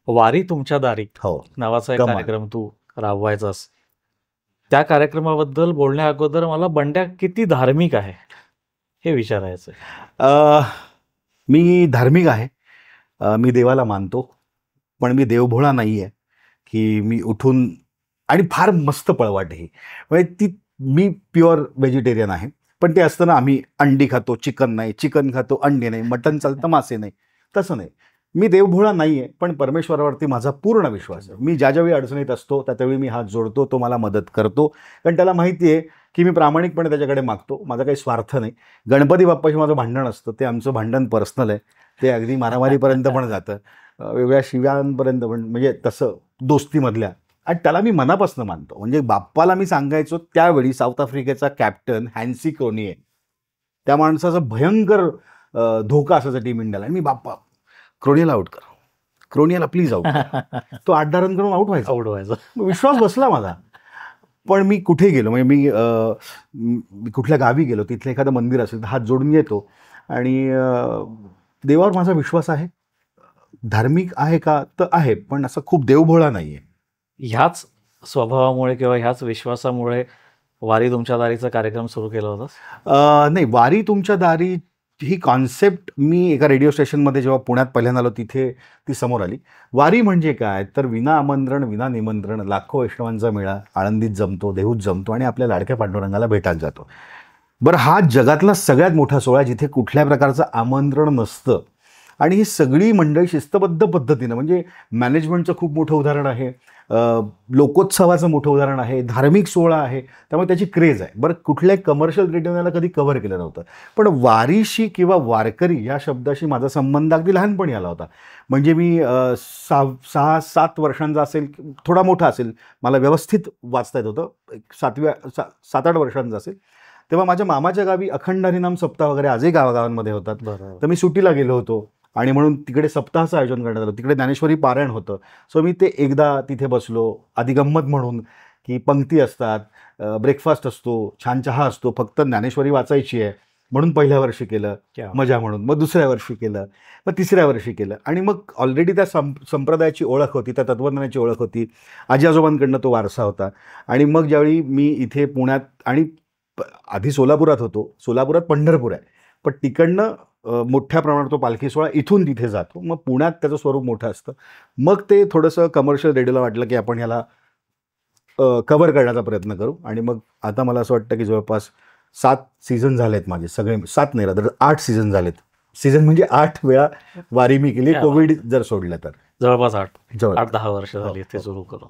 वारी तुमच्या दारी हो, नावाचा एक कमाल. कार्यक्रम तू राबवायचास. त्या कार्यक्रमाबद्दल बोलण्या अगोदर मला बंड्या किती धार्मिक आहे हे विचारायचं आहे. मी धार्मिक आहे, मी देवाला मानतो, पण मी देवभोळा नाही आहे की मी उठून आणि फार मस्त पळवाट ही म्हणजे ती. मी प्युअर व्हेजिटेरियन आहे, पण ते असतं ना, आम्ही अंडी खातो चिकन नाही, चिकन खातो अंडी नाही, मटण चालतं मासे नाही, तसं नाही. मी देवभोळा नाही आहे, पण परमेश्वरावरती माझा पूर्ण विश्वास आहे. मी ज्यावेळी अडचणीत असतो त्यावेळी मी हात जोडतो, तो मला मदत करतो, कारण त्याला माहिती आहे की मी प्रामाणिकपणे त्याच्याकडे मागतो, माझा काही स्वार्थ नाही. गणपती बाप्पाशी माझं भांडण असतं, ते आमचं भांडण पर्सनल आहे, ते अगदी मारामारीपर्यंत पण जातं, वेगळ्या शिव्यांपर्यंत पण, म्हणजे तसं दोस्तीमधल्या. आणि त्याला मी मनापासून मानतो. म्हणजे बाप्पाला मी सांगायचो त्यावेळी साऊथ आफ्रिकेचा कॅप्टन हॅन्सी क्रोनिये, त्या माणसाचा भयंकर धोका असायचा टीम इंडियाला, आणि मी बाप्पा क्रोनियाला आउट कर, क्रोनियाला प्लीज आउट कर. तो 8-10 रन करून आउट व्हायचा. विश्वास बसला माझा. पण मी कुठे गेलो, म्हणजे मी कुठल्या गावी गेलो, तिथलं एखादं मंदिर असेल तर हात जोडून येतो, आणि देवावर माझा विश्वास आहे. धार्मिक आहे का तर आहे, पण असं खूप देवभोळा नाही आहे. ह्याच स्वभावामुळे किंवा ह्याच विश्वासामुळे वारी तुमच्या दारीचा कार्यक्रम सुरू केला होता? नाही, वारी तुमच्या दारी ही कॉन्सेप्ट मी एका रेडिओ स्टेशनमध्ये जेव्हा पुण्यात पहिल्यांदा आलो तिथे ती समोर आली. वारी म्हणजे काय, तर विना आमंत्रण विना निमंत्रण लाखो वैष्णवांचा मेळा आळंदीत जमतो, देहूत जमतो, आणि आपल्या लाडक्या पांडुरंगाला भेटायला जातो. बरं, हा जगातला सगळ्यात मोठा सोहळा जिथे कुठल्या प्रकारचं आमंत्रण नसतं, आणि ही सगळी मंडळी शिस्तबद्ध पद्धतीनं, म्हणजे मॅनेजमेंटचं खूप मोठं उदाहरण आहे, लोकोत्सवाचं मोठं उदाहरण आहे, धार्मिक सोहळा आहे, त्यामुळे त्याची क्रेज आहे. बरं, कुठल्याही कमर्शियल रेडिओला कधी कव्हर केलं नव्हतं, पण वारीशी किंवा वारकरी या शब्दाशी माझा संबंध अगदी लहानपणी आला होता. म्हणजे मी 6-7 वर्षांचा असेल, थोडा मोठा असेल, मला व्यवस्थित वाचता येत होतं, 7-8 वर्षांचा असेल, तेव्हा माझ्या मामाच्या गावी अखंड हरिनाम सप्ताह वगैरे आजही गावागावांमध्ये होतात. तर मी सुट्टीला गेलो होतो, आणि म्हणून तिकडे सप्ताहाचं आयोजन करण्यात आलं. तिकडे ज्ञानेश्वरी पारायण होतं. सो मी ते एकदा तिथे बसलो, आधी गंमत म्हणून की पंक्ती असतात, ब्रेकफास्ट असतो, छान चहा असतो, फक्त ज्ञानेश्वरी वाचायची आहे म्हणून पहिल्या वर्षी केलं, मजा म्हणून. मग दुसऱ्या वर्षी केलं, मग तिसऱ्या वर्षी केलं, आणि मग ऑलरेडी त्या संप्रदायाची ओळख होती, त्या तत्वज्ञानाची ओळख होती, आजी आजोबांकडनं तो वारसा होता. आणि मग ज्यावेळी मी इथे पुण्यात, आणि आधी सोलापुरात होतो, सोलापुरात पंढरपूर आहे, पण तिकडनं मोठ्या प्रमाणात तो पालखी सोहळा इथून तिथे जातो, मग पुण्यात त्याचं स्वरूप मोठं असतं. मग ते थोडंसं कमर्शियल रेडिओला वाटलं की आपण ह्याला कव्हर करण्याचा प्रयत्न करू. आणि मग आता मला असं वाटतं की जवळपास 7 सीझन झालेत माझे, सगळे 7 नाही तर 8 सीझन झालेत. सीझन म्हणजे 8 वेळा वारी मी केली, कोविड जर सोडलं तर जवळपास 8-10 वर्ष झाली ते सुरू करून.